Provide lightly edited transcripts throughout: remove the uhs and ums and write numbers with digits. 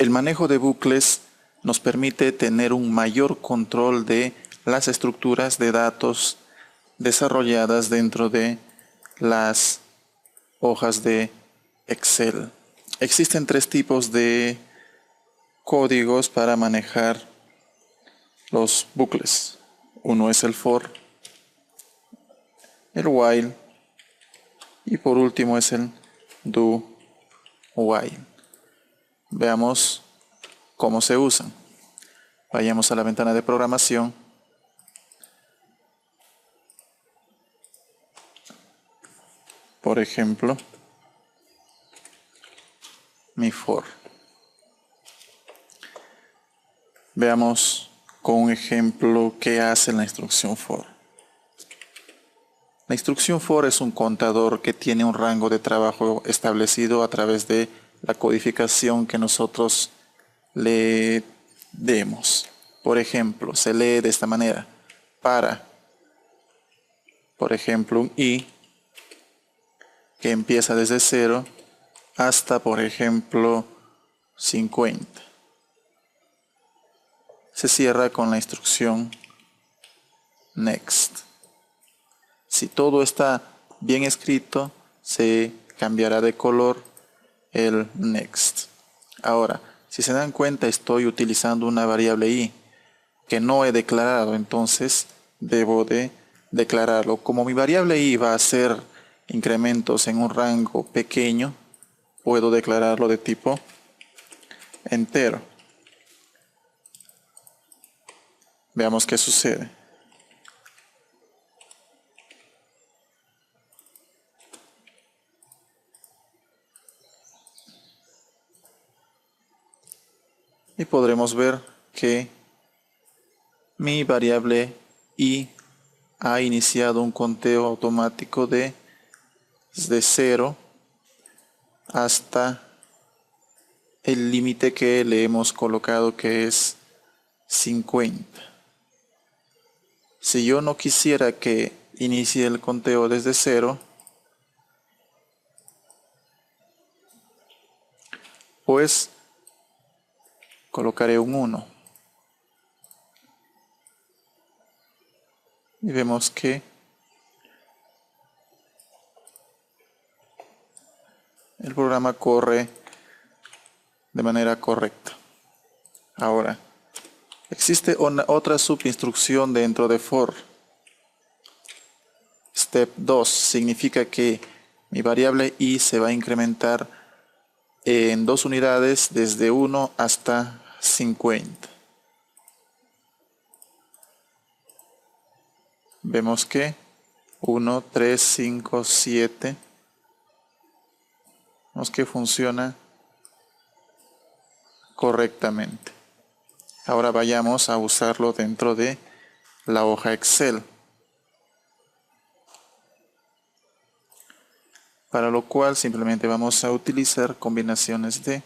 El manejo de bucles nos permite tener un mayor control de las estructuras de datos desarrolladas dentro de las hojas de Excel. Existen 3 tipos de códigos para manejar los bucles. Uno es el for, el while y por último es el do while. Veamos cómo se usan. Vayamos a la ventana de programación. Por ejemplo, mi for. Veamos con un ejemplo qué hace la instrucción for. La instrucción for es un contador que tiene un rango de trabajo establecido a través de la codificación que nosotros le demos. Por ejemplo, se lee de esta manera. Para, por ejemplo, un i que empieza desde 0 hasta, por ejemplo, 50. Se cierra con la instrucción next. Si todo está bien escrito, se cambiará de color el next. Ahora, si se dan cuenta, estoy utilizando una variable i que no he declarado, entonces debo de declararlo. Como mi variable i va a ser incrementos en un rango pequeño, puedo declararlo de tipo entero. Veamos qué sucede. Y podremos ver que mi variable i ha iniciado un conteo automático desde 0 hasta el límite que le hemos colocado, que es 50. Si yo no quisiera que inicie el conteo desde 0, pues colocaré un 1. Y vemos que el programa corre de manera correcta. Ahora, existe otra subinstrucción dentro de for. Step 2 significa que mi variable i se va a incrementar en 2 unidades desde 1 hasta 50. Vemos que 1, 3, 5, 7. Vemos que funciona correctamente. Ahora vayamos a usarlo dentro de la hoja Excel. Para lo cual simplemente vamos a utilizar combinaciones de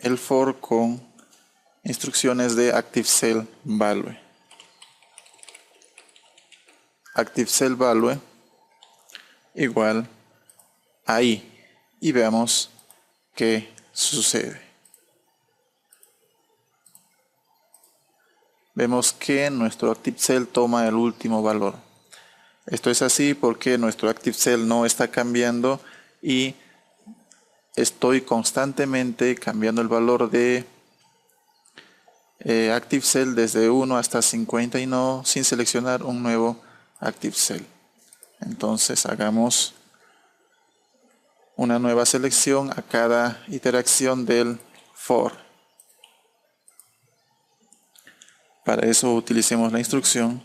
el for con instrucciones de ActiveCellValue. ActiveCellValue igual a i. Y veamos qué sucede. Vemos que nuestro ActiveCell toma el último valor. Esto es así porque nuestro ActiveCell no está cambiando y estoy constantemente cambiando el valor de ActiveCell desde 1 hasta 50 y no sin seleccionar un nuevo ActiveCell. Entonces hagamos una nueva selección a cada iteración del for. Para eso utilicemos la instrucción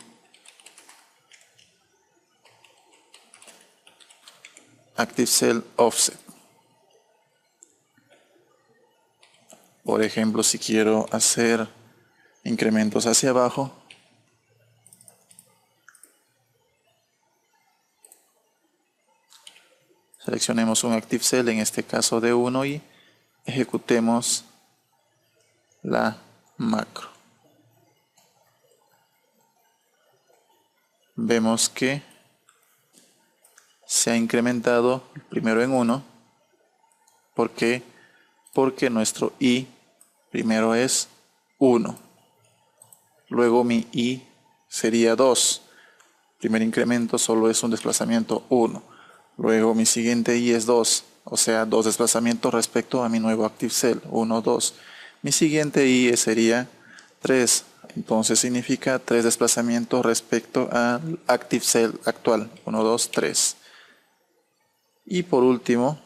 ActiveCellOffset. Por ejemplo, si quiero hacer incrementos hacia abajo, seleccionemos un ActiveCell, en este caso de 1, y ejecutemos la macro. Vemos que se ha incrementado primero en 1. ¿Por qué? Porque nuestro i primero es 1. Luego mi i sería 2. Primer incremento solo es un desplazamiento 1. Luego mi siguiente i es 2, o sea, 2 desplazamientos respecto a mi nuevo active cell, 1, 2. Mi siguiente i sería 3, entonces significa 3 desplazamientos respecto al active cell actual, 1, 2, 3. Y por último,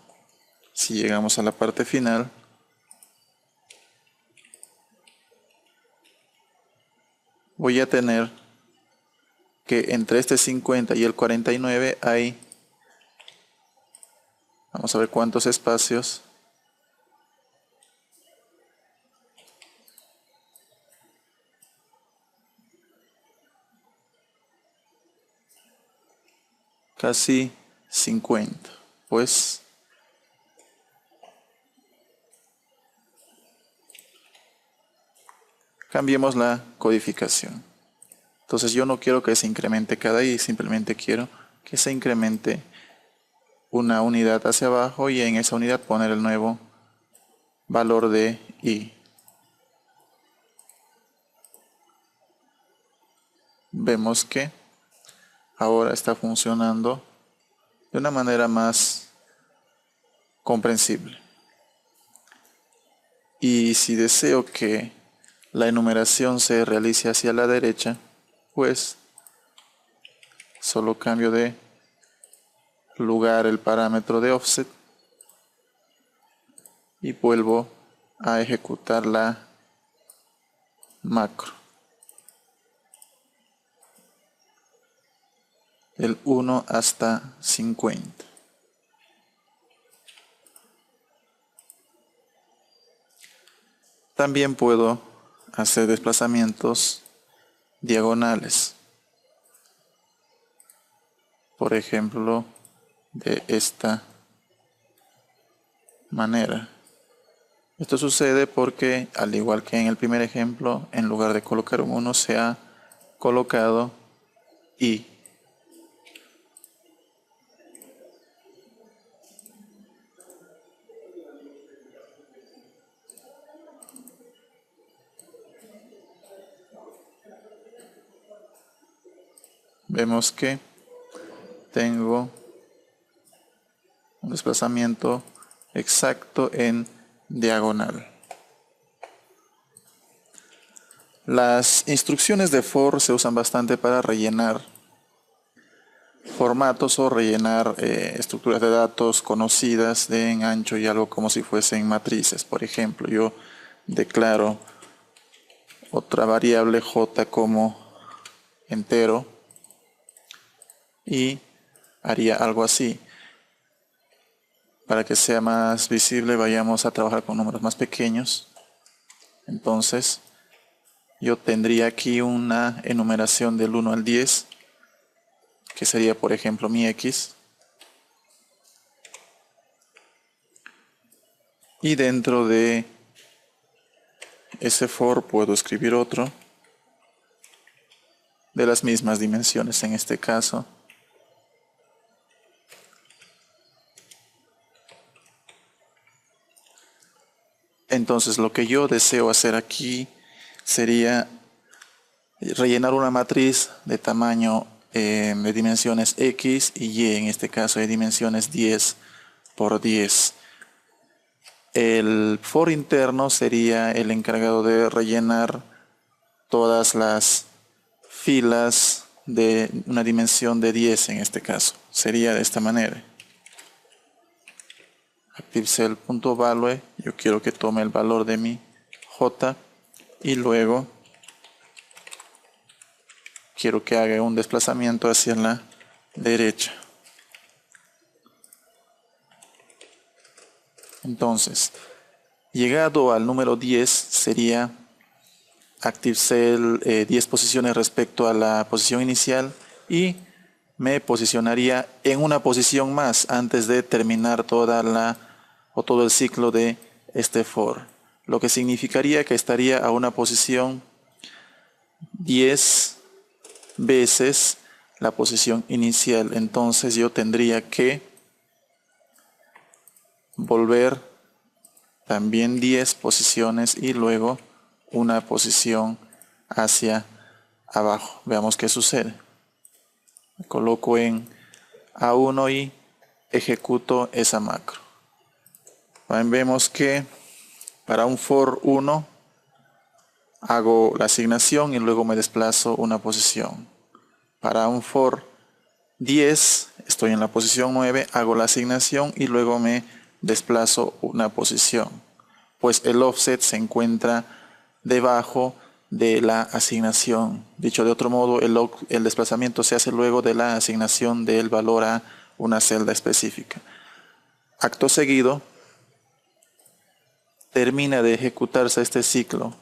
si llegamos a la parte final, voy a tener que entre este 50 y el 49 hay, vamos a ver cuántos espacios. Casi 50. Pues cambiemos la codificación. Entonces yo no quiero que se incremente cada i, simplemente quiero que se incremente una unidad hacia abajo y en esa unidad poner el nuevo valor de i. Vemos que ahora está funcionando de una manera más comprensible. Y si deseo que la enumeración se realice hacia la derecha, pues solo cambio de lugar el parámetro de offset y vuelvo a ejecutar la macro. Del 1 hasta 50. También puedo hacer desplazamientos diagonales. Por ejemplo, de esta manera. Esto sucede porque, al igual que en el primer ejemplo, en lugar de colocar un 1 se ha colocado i. Vemos que tengo un desplazamiento exacto en diagonal. Las instrucciones de for se usan bastante para rellenar formatos o rellenar estructuras de datos conocidas en ancho y algo como si fuesen matrices. Por ejemplo, yo declaro otra variable j como entero y haría algo así. Para que sea más visible, vayamos a trabajar con números más pequeños. Entonces, yo tendría aquí una enumeración del 1 al 10, que sería, por ejemplo, mi x. Y dentro de ese for puedo escribir otro de las mismas dimensiones en este caso. Entonces lo que yo deseo hacer aquí sería rellenar una matriz de tamaño de dimensiones x y y, en este caso de dimensiones 10 por 10. El for interno sería el encargado de rellenar todas las filas de una dimensión de 10 en este caso. Sería de esta manera. ActiveCell.value, yo quiero que tome el valor de mi j y luego quiero que haga un desplazamiento hacia la derecha. Entonces, llegado al número 10 sería ActiveCell 10 posiciones respecto a la posición inicial y me posicionaría en una posición más antes de terminar todo el ciclo de este for. Lo que significaría que estaría a una posición 10 veces la posición inicial. Entonces yo tendría que volver también 10 posiciones y luego una posición hacia abajo. Veamos qué sucede. Me coloco en A1 y ejecuto esa macro. Vemos que para un for 1 hago la asignación y luego me desplazo una posición. Para un for 10 estoy en la posición 9, hago la asignación y luego me desplazo una posición. Pues el offset se encuentra debajo de la asignación. Dicho de otro modo, el desplazamiento se hace luego de la asignación del valor a una celda específica. Acto seguido, termina de ejecutarse este ciclo.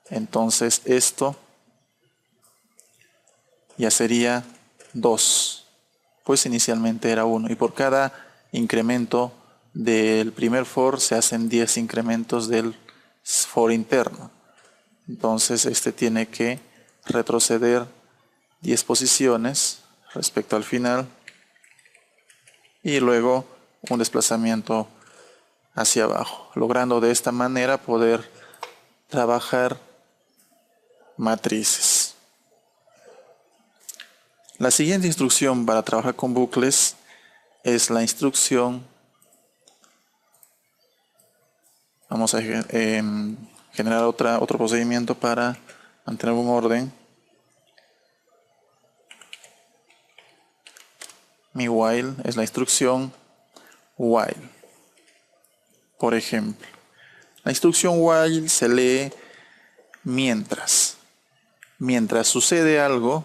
Entonces esto ya sería 2, pues inicialmente era 1. Y por cada incremento del primer for se hacen 10 incrementos del for interno. Entonces este tiene que retroceder 10 posiciones respecto al final y luego un desplazamiento hacia abajo, logrando de esta manera poder trabajar matrices. La siguiente instrucción para trabajar con bucles es la instrucción, vamos a generar otro procedimiento para mantener un orden. Mi while es la instrucción while. Por ejemplo, la instrucción while se lee mientras. Mientras sucede algo,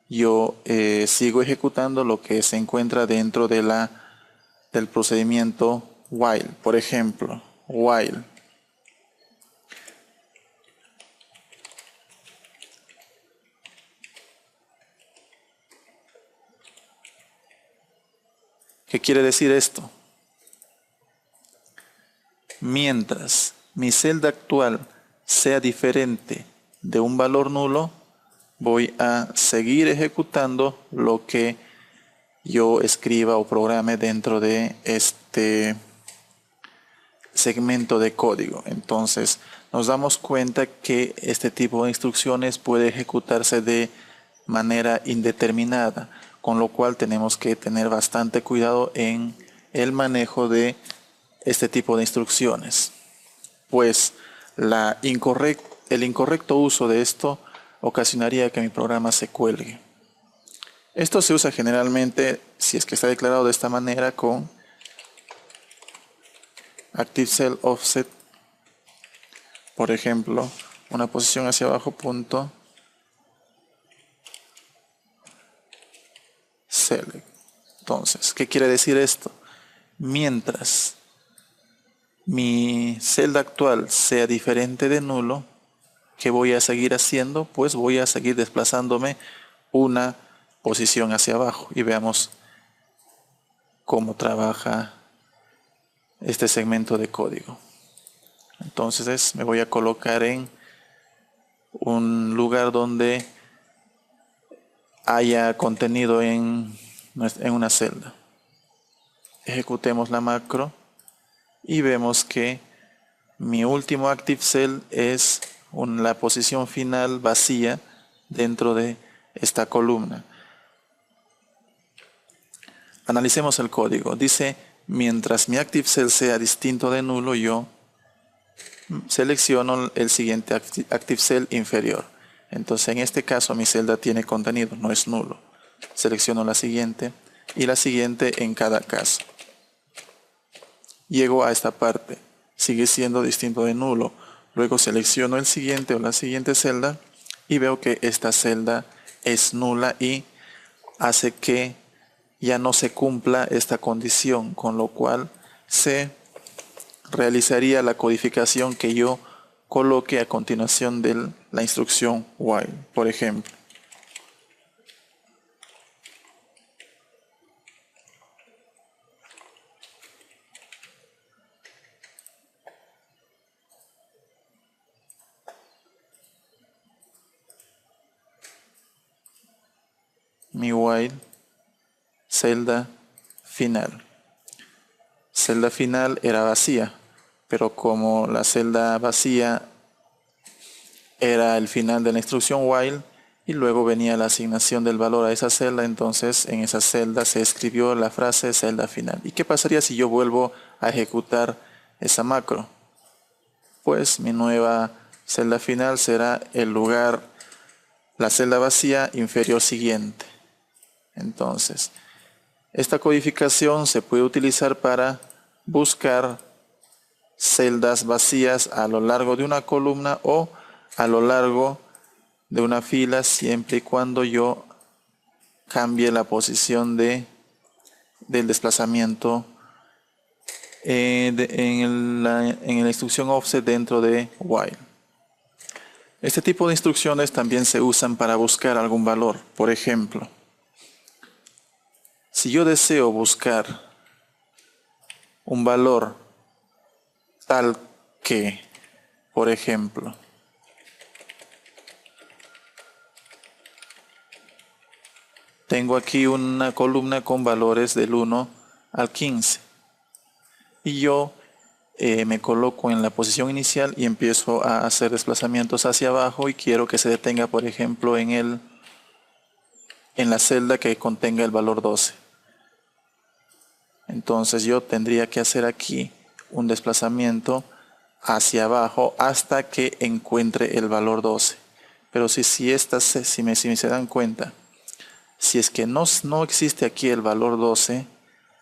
yo sigo ejecutando lo que se encuentra dentro de del procedimiento while. Por ejemplo, while ¿qué quiere decir esto? Mientras mi celda actual sea diferente de un valor nulo, voy a seguir ejecutando lo que yo escriba o programe dentro de este segmento de código. Entonces nos damos cuenta que este tipo de instrucciones puede ejecutarse de manera indeterminada, con lo cual tenemos que tener bastante cuidado en el manejo de este tipo de instrucciones, pues el incorrecto uso de esto ocasionaría que mi programa se cuelgue. Esto se usa generalmente, si es que está declarado de esta manera, con Active Cell Offset, por ejemplo, una posición hacia abajo, punto select. Entonces, ¿qué quiere decir esto? Mientras mi celda actual sea diferente de nulo, ¿qué voy a seguir haciendo? Pues voy a seguir desplazándome una posición hacia abajo y veamos cómo trabaja este segmento de código. Entonces me voy a colocar en un lugar donde haya contenido en una celda. Ejecutemos la macro y vemos que mi último active cell es la posición final vacía dentro de esta columna. Analicemos el código. Dice, mientras mi active cell sea distinto de nulo, yo selecciono el siguiente active cell inferior. Entonces en este caso mi celda tiene contenido, no es nulo. Selecciono la siguiente y la siguiente en cada caso. Llego a esta parte, sigue siendo distinto de nulo. Luego selecciono el siguiente o la siguiente celda y veo que esta celda es nula y hace que ya no se cumpla esta condición, con lo cual se realizaría la codificación que yo coloque a continuación de la instrucción while. Por ejemplo, mi while celda final. Celda final era vacía, pero como la celda vacía era el final de la instrucción while y luego venía la asignación del valor a esa celda, entonces en esa celda se escribió la frase celda final. ¿Y qué pasaría si yo vuelvo a ejecutar esa macro? Pues mi nueva celda final será el lugar, la celda vacía inferior siguiente. Entonces, esta codificación se puede utilizar para buscar celdas vacías a lo largo de una columna o a lo largo de una fila, siempre y cuando yo cambie la posición del desplazamiento en la instrucción offset dentro de while. Este tipo de instrucciones también se usan para buscar algún valor. Por ejemplo, si yo deseo buscar un valor tal que, por ejemplo, tengo aquí una columna con valores del 1 al 15 y yo me coloco en la posición inicial y empiezo a hacer desplazamientos hacia abajo y quiero que se detenga, por ejemplo, en la celda que contenga el valor 12. Entonces yo tendría que hacer aquí un desplazamiento hacia abajo hasta que encuentre el valor 12. Pero si se dan cuenta, si es que no existe aquí el valor 12,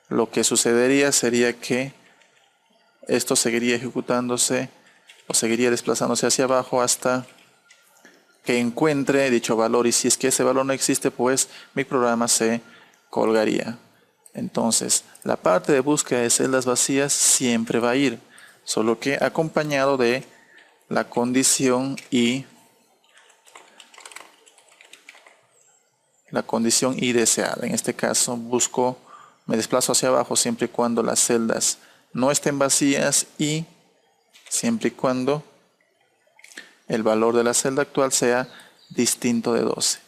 lo que sucedería sería que esto seguiría ejecutándose o seguiría desplazándose hacia abajo hasta que encuentre dicho valor, y si es que ese valor no existe, pues mi programa se colgaría. Entonces, la parte de búsqueda de celdas vacías siempre va a ir, solo que acompañado de la condición y deseada. En este caso, me desplazo hacia abajo siempre y cuando las celdas no estén vacías y siempre y cuando el valor de la celda actual sea distinto de 12.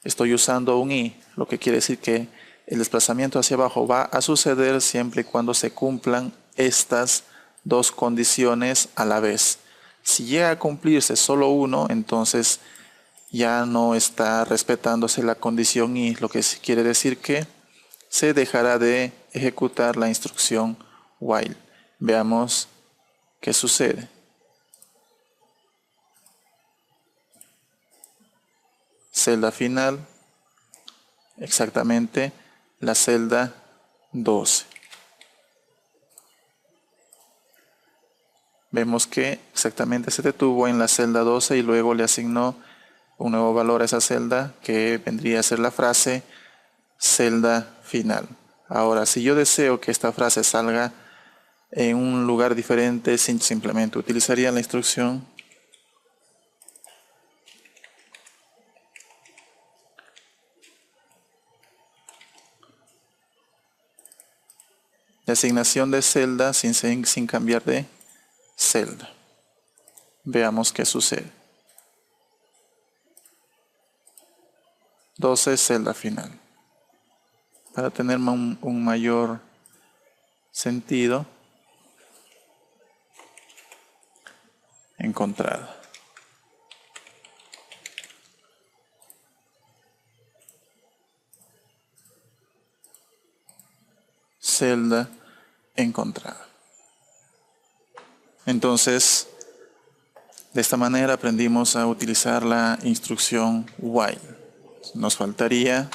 Estoy usando un i, lo que quiere decir que el desplazamiento hacia abajo va a suceder siempre y cuando se cumplan estas dos condiciones a la vez. Si llega a cumplirse solo uno, entonces ya no está respetándose la condición i, lo que quiere decir que se dejará de ejecutar la instrucción while. Veamos qué sucede. Celda final, exactamente la celda 12. Vemos que exactamente se detuvo en la celda 12 y luego le asignó un nuevo valor a esa celda que vendría a ser la frase celda final. Ahora, si yo deseo que esta frase salga en un lugar diferente, simplemente utilizaría la instrucción de asignación de celda sin cambiar de celda. Veamos qué sucede. 12 celda final. Para tener un mayor sentido, encontrada. Celda encontrada. Entonces, de esta manera aprendimos a utilizar la instrucción while. Nos faltaría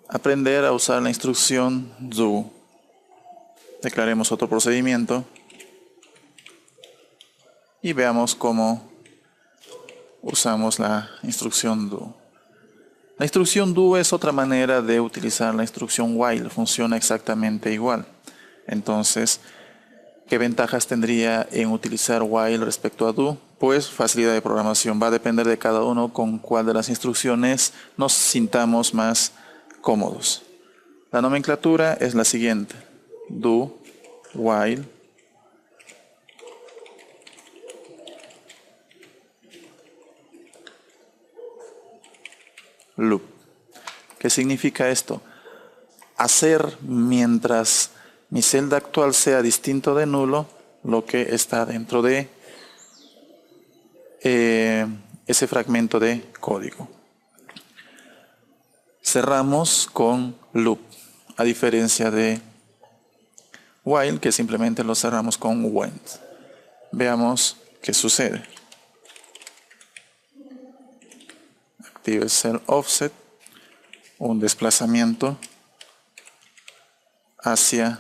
aprender a usar la instrucción do. Declaremos otro procedimiento y veamos cómo usamos la instrucción do. La instrucción do es otra manera de utilizar la instrucción while, funciona exactamente igual. Entonces, ¿qué ventajas tendría en utilizar while respecto a do? Pues facilidad de programación. Va a depender de cada uno con cuál de las instrucciones nos sintamos más cómodos. La nomenclatura es la siguiente: do, while, loop. ¿Qué significa esto? Hacer mientras mi celda actual sea distinto de nulo, lo que está dentro de ese fragmento de código. Cerramos con loop, a diferencia de while, que simplemente lo cerramos con went. Veamos qué sucede. Active cell offset, un desplazamiento hacia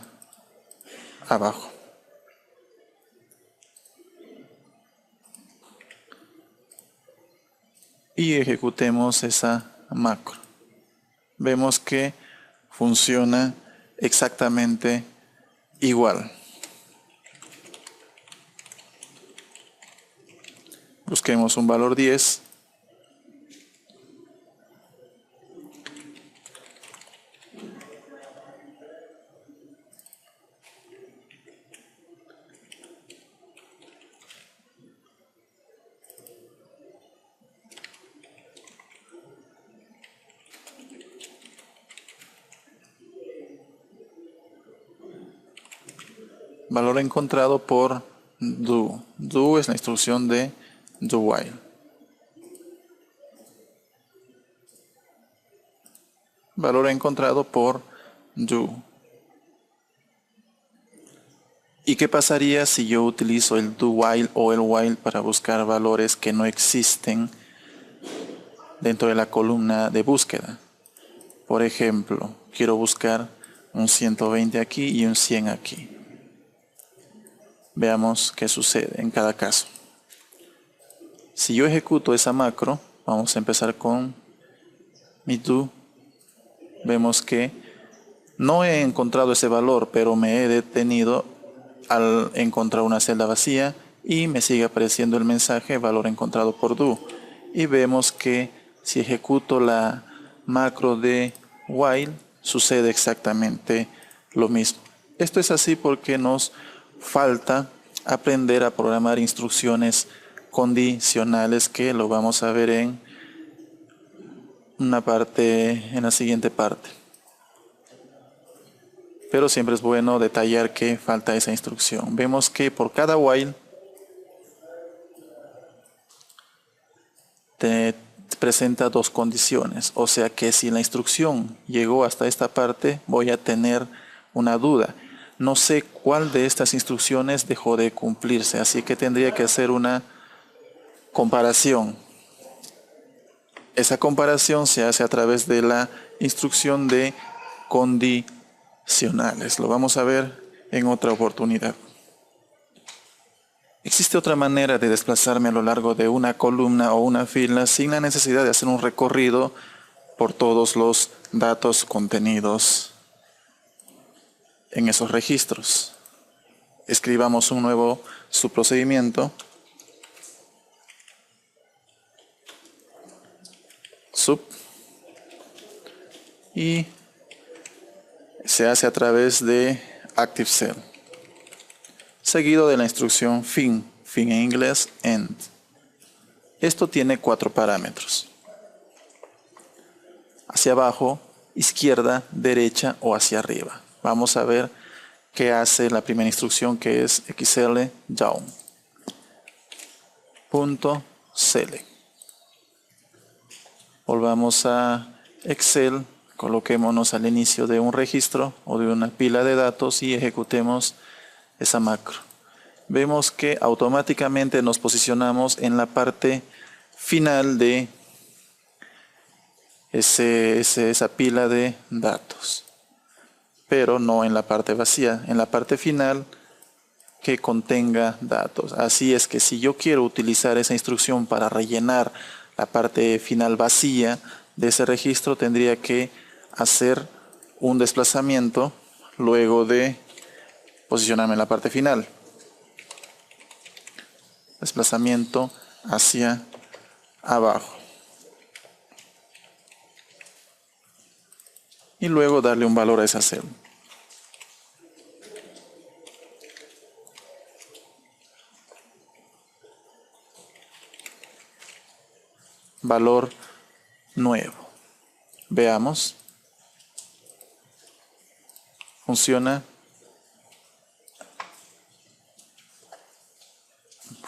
abajo. Y ejecutemos esa macro. Vemos que funciona exactamente igual. Busquemos un valor 10. Valor encontrado por do. Do es la instrucción de do while. Valor encontrado por do. ¿Y qué pasaría si yo utilizo el do while o el while para buscar valores que no existen dentro de la columna de búsqueda? Por ejemplo, quiero buscar un 120 aquí y un 100 aquí. Veamos qué sucede en cada caso. Si yo ejecuto esa macro, vamos a empezar con mi do. Vemos que no he encontrado ese valor, pero me he detenido al encontrar una celda vacía y me sigue apareciendo el mensaje valor encontrado por do. Y vemos que si ejecuto la macro de while, sucede exactamente lo mismo. Esto es así porque nos falta aprender a programar instrucciones condicionales, que lo vamos a ver en la siguiente parte. Pero siempre es bueno detallar que falta esa instrucción. Vemos que por cada while te presenta dos condiciones. O sea que si la instrucción llegó hasta esta parte, voy a tener una duda. No sé cuál de estas instrucciones dejó de cumplirse, así que tendría que hacer una comparación. Esa comparación se hace a través de la instrucción de condicionales. Lo vamos a ver en otra oportunidad. Existe otra manera de desplazarme a lo largo de una columna o una fila sin la necesidad de hacer un recorrido por todos los datos contenidos en esos registros. Escribamos un nuevo subprocedimiento. Sub. Y se hace a través de ActiveCell, seguido de la instrucción fin en inglés end. Esto tiene 4 parámetros: hacia abajo, izquierda, derecha o hacia arriba. Vamos a ver qué hace la primera instrucción, que es xl down. Punto select. Volvamos a Excel, coloquémonos al inicio de un registro o de una pila de datos y ejecutemos esa macro. Vemos que automáticamente nos posicionamos en la parte final de esa pila de datos, pero no en la parte vacía, en la parte final que contenga datos. Así es que si yo quiero utilizar esa instrucción para rellenar la parte final vacía de ese registro, tendría que hacer un desplazamiento luego de posicionarme en la parte final. Desplazamiento hacia abajo. Y luego darle un valor a esa celda. Valor nuevo. Veamos. Funciona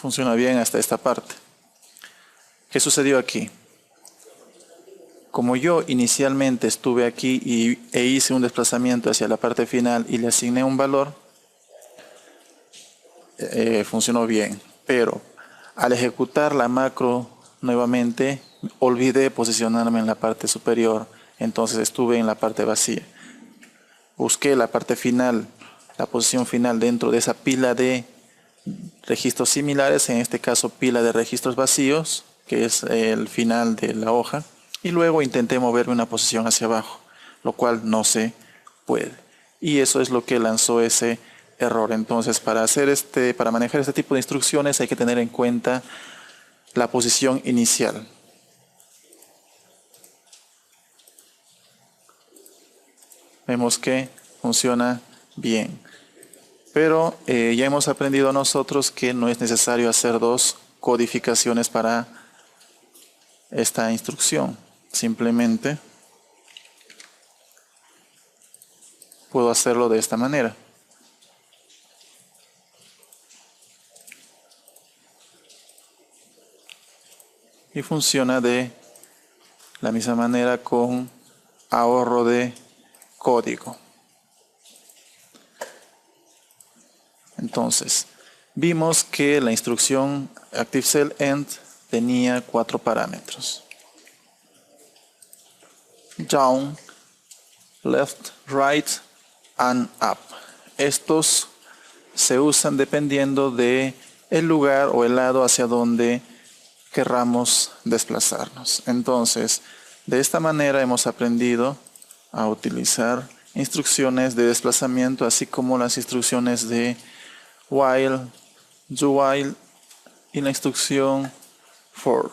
Funciona bien hasta esta parte. ¿Qué sucedió aquí? Como yo inicialmente estuve aquí e hice un desplazamiento hacia la parte final y le asigné un valor, funcionó bien. Pero al ejecutar la macro nuevamente, olvidé posicionarme en la parte superior. Entonces estuve en la parte vacía. Busqué la parte final, la posición final dentro de esa pila de registros similares, en este caso pila de registros vacíos, que es el final de la hoja, y luego intenté moverme una posición hacia abajo, lo cual no se puede. Y eso es lo que lanzó ese error. Entonces, para manejar este tipo de instrucciones hay que tener en cuenta la posición inicial. Vemos que funciona bien. Pero ya hemos aprendido nosotros que no es necesario hacer dos codificaciones para esta instrucción. Simplemente puedo hacerlo de esta manera. Y funciona de la misma manera con ahorro de código. Entonces, vimos que la instrucción ActiveCellEnd tenía 4 parámetros. Down, left, right and up. Estos se usan dependiendo de el lugar o el lado hacia donde querramos desplazarnos. Entonces, de esta manera hemos aprendido a utilizar instrucciones de desplazamiento, así como las instrucciones de while, do while y la instrucción for.